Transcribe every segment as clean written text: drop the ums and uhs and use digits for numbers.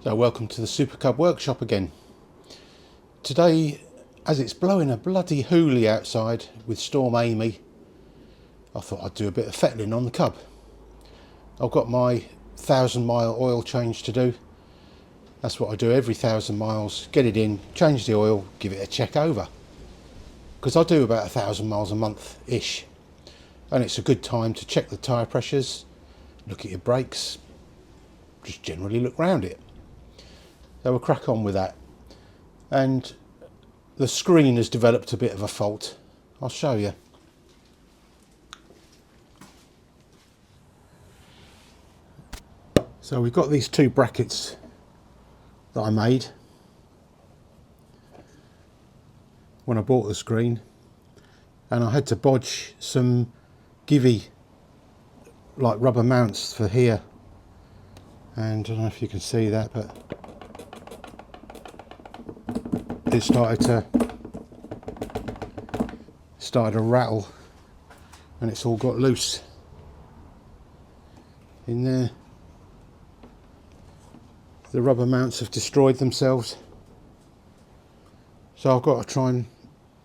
So welcome to the Supercub workshop again. Today, as it's blowing a bloody hoolie outside with Storm Amy, I thought I'd do a bit of fettling on the cub. I've got my 1,000-mile oil change to do. That's what I do every 1,000 miles. Get it in, change the oil, give it a check over. Because I do about 1,000 miles a month-ish. And it's a good time to check the tyre pressures, look at your brakes, just generally look round it. So we'll crack on with that. And the screen has developed a bit of a fault. I'll show you. So we've got these two brackets that I made when I bought the screen, and I had to bodge some givey like rubber mounts for here, and I don't know if you can see that, but it started to rattle and it's all got loose in there. The rubber mounts have destroyed themselves, so I've got to try and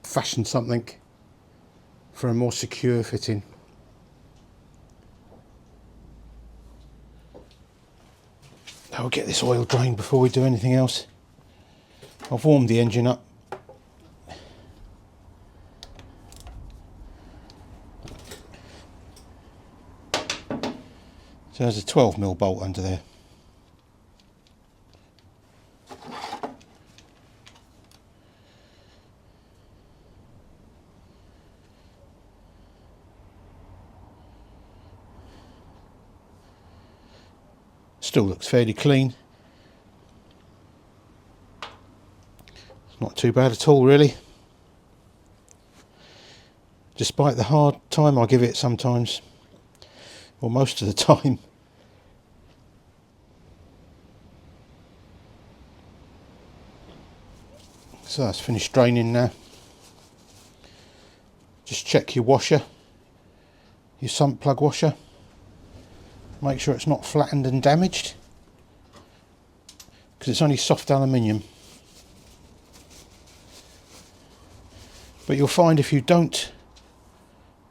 fashion something for a more secure fitting. Now we'll get this oil drained before we do anything else. I've warmed the engine up. So there's a 12mm bolt under there. Still looks fairly clean. It's not too bad at all, really. Despite the hard time I give it sometimes, or most of the time. So that's finished draining now. Just check your washer, your sump plug washer. Make sure it's not flattened and damaged, because it's only soft aluminium. But you'll find if you don't,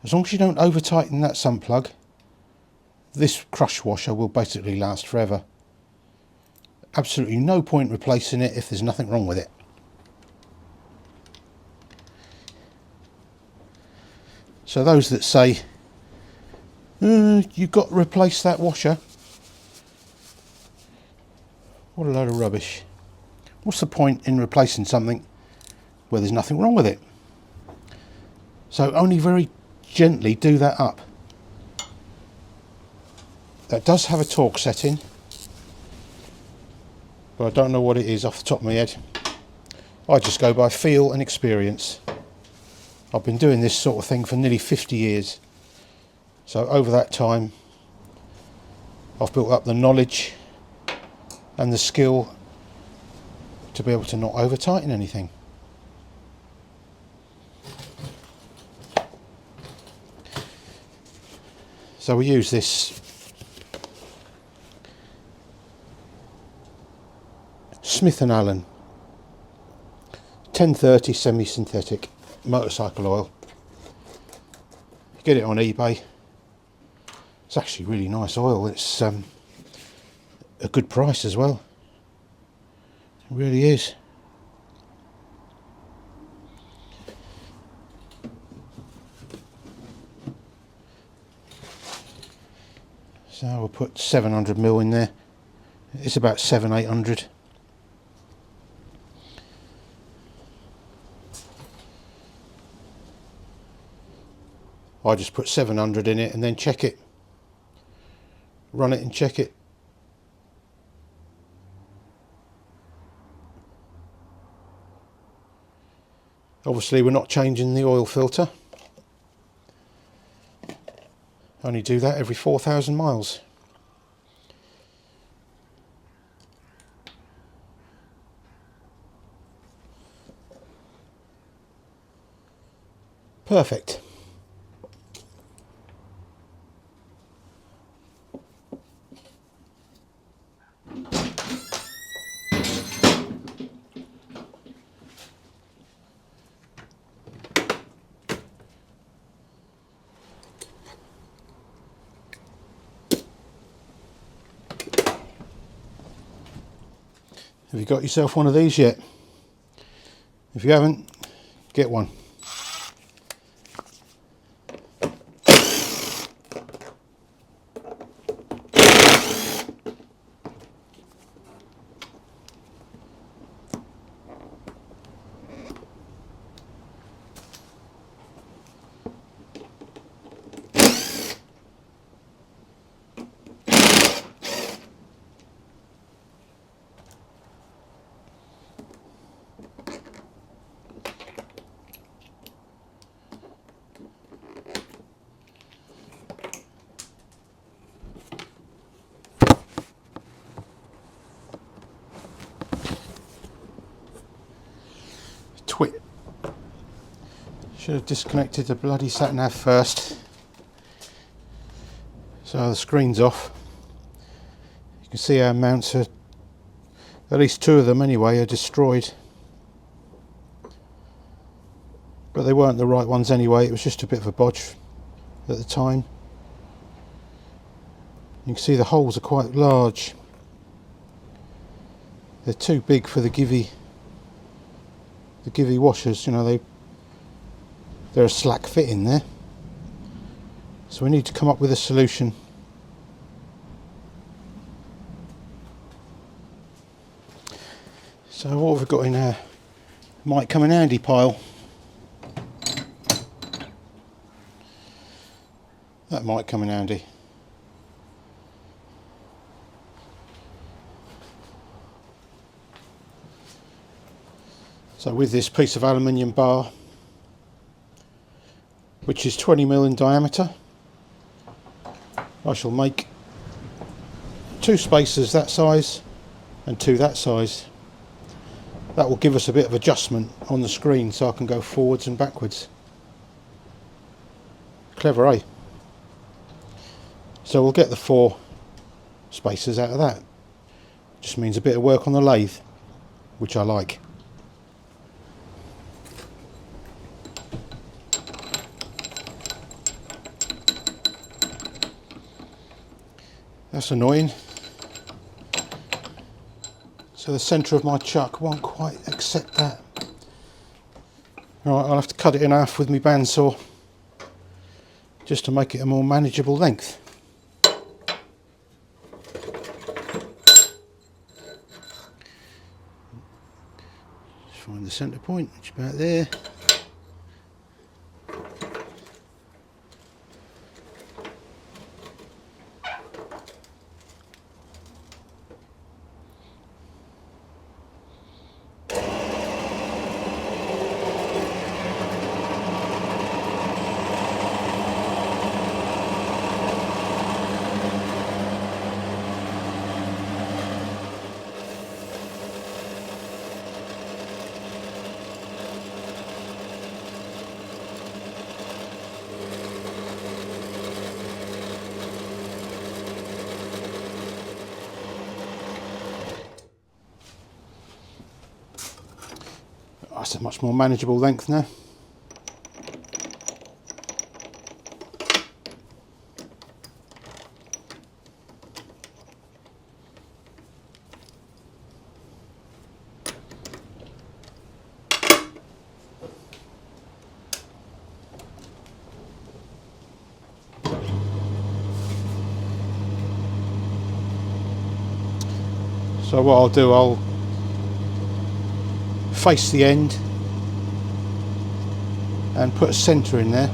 as long as you don't over tighten that sump plug, this crush washer will basically last forever. Absolutely no point replacing it if there's nothing wrong with it. So those that say, you've got to replace that washer, what a load of rubbish. What's the point in replacing something where there's nothing wrong with it? So only very gently do that up. That does have a torque setting, but I don't know what it is off the top of my head. I just go by feel and experience. I've been doing this sort of thing for nearly 50 years. So over that time, I've built up the knowledge and the skill to be able to not over tighten anything. So we use this Smith & Allen 1030 semi-synthetic motorcycle oil. You get it on eBay. It's actually really nice oil. It's a good price as well. It really is. So we'll put 700ml in there. It's about 700-800. I just put 700 in it and then check it. Run it and check it. Obviously we're not changing the oil filter. Only do that every 4,000 miles. Perfect. Have you got yourself one of these yet? If you haven't, get one. Twit. Should have disconnected the bloody sat nav first. So the screen's off. You can see our mounts are, at least two of them anyway, are destroyed. But they weren't the right ones anyway, it was just a bit of a bodge at the time. You can see the holes are quite large. They're too big for the Givy washers, you know, they're a slack fit in there. So we need to come up with a solution. So what have we got in here? Might come in handy pile. That might come in handy. So with this piece of aluminium bar, which is 20mm in diameter, I shall make two spacers that size and two that size. That will give us a bit of adjustment on the screen so I can go forwards and backwards. Clever, eh? So we'll get the 4 spacers out of that. Just means a bit of work on the lathe, which I like. That's annoying. So the centre of my chuck won't quite accept that. Right, I'll have to cut it in half with my bandsaw just to make it a more manageable length. Just find the centre point, it's about there. That's a much more manageable length now. So what I'll do, I'll face the end and put a centre in there.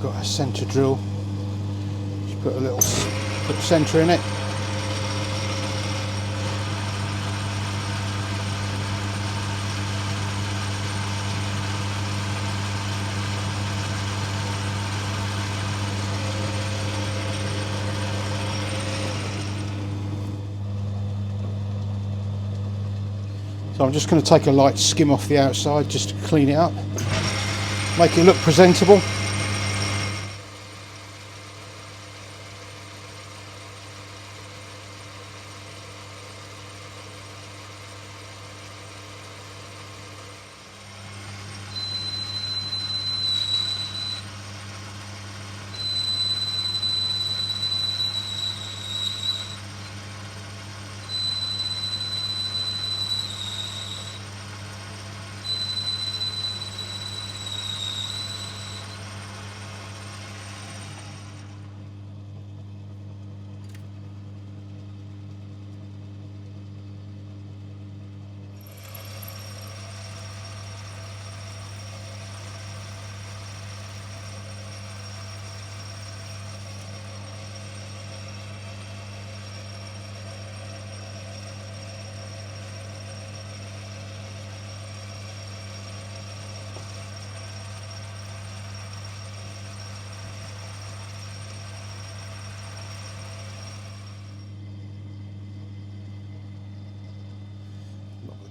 Got a centre drill, just put the centre in it. So I'm just going to take a light skim off the outside just to clean it up, make it look presentable.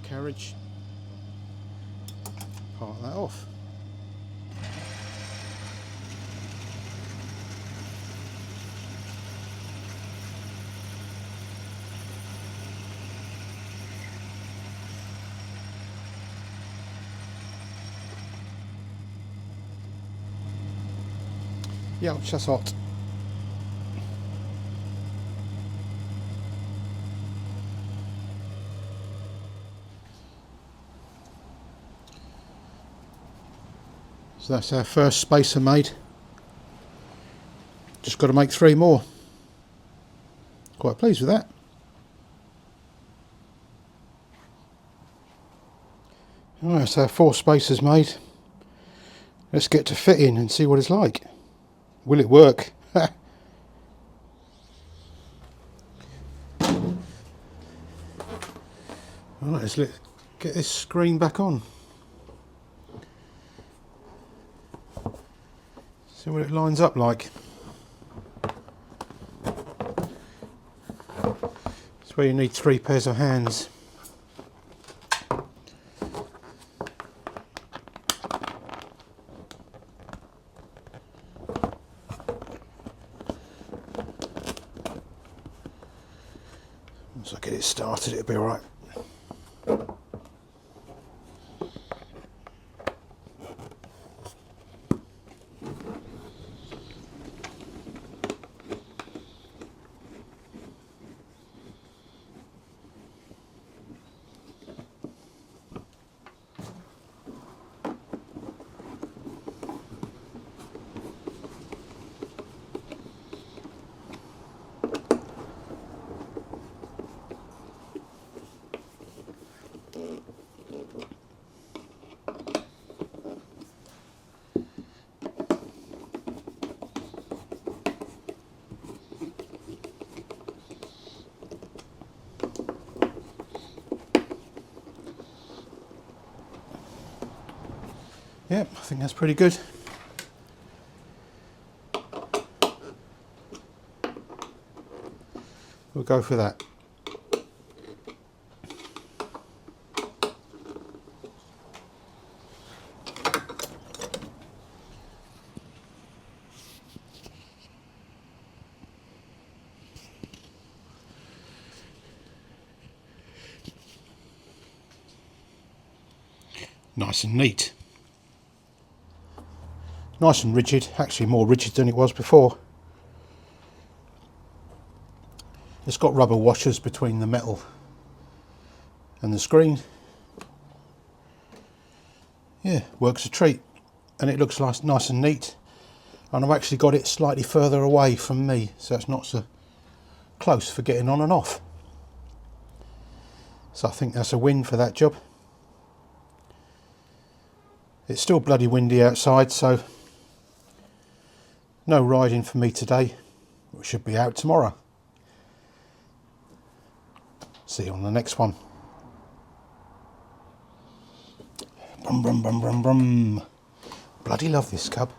Carriage, part that off. Yeah, it's just hot. So that's our first spacer made. Just got to make 3 more. Quite pleased with that. Alright, so 4 spacers made. Let's get to fitting and see what it's like. Will it work? Alright, let's get this screen back on. See what it lines up like. That's where you need 3 pairs of hands. Once I get it started, it'll be alright. Yep, I think that's pretty good. We'll go for that. Nice and neat. Nice and rigid, actually more rigid than it was before. It's got rubber washers between the metal and the screen. Yeah, works a treat. And it looks nice and neat. And I've actually got it slightly further away from me, so it's not so close for getting on and off. So I think that's a win for that job. It's still bloody windy outside, so no riding for me today. We should be out tomorrow. See you on the next one. Brum brum brum brum brum. Bloody love this cub.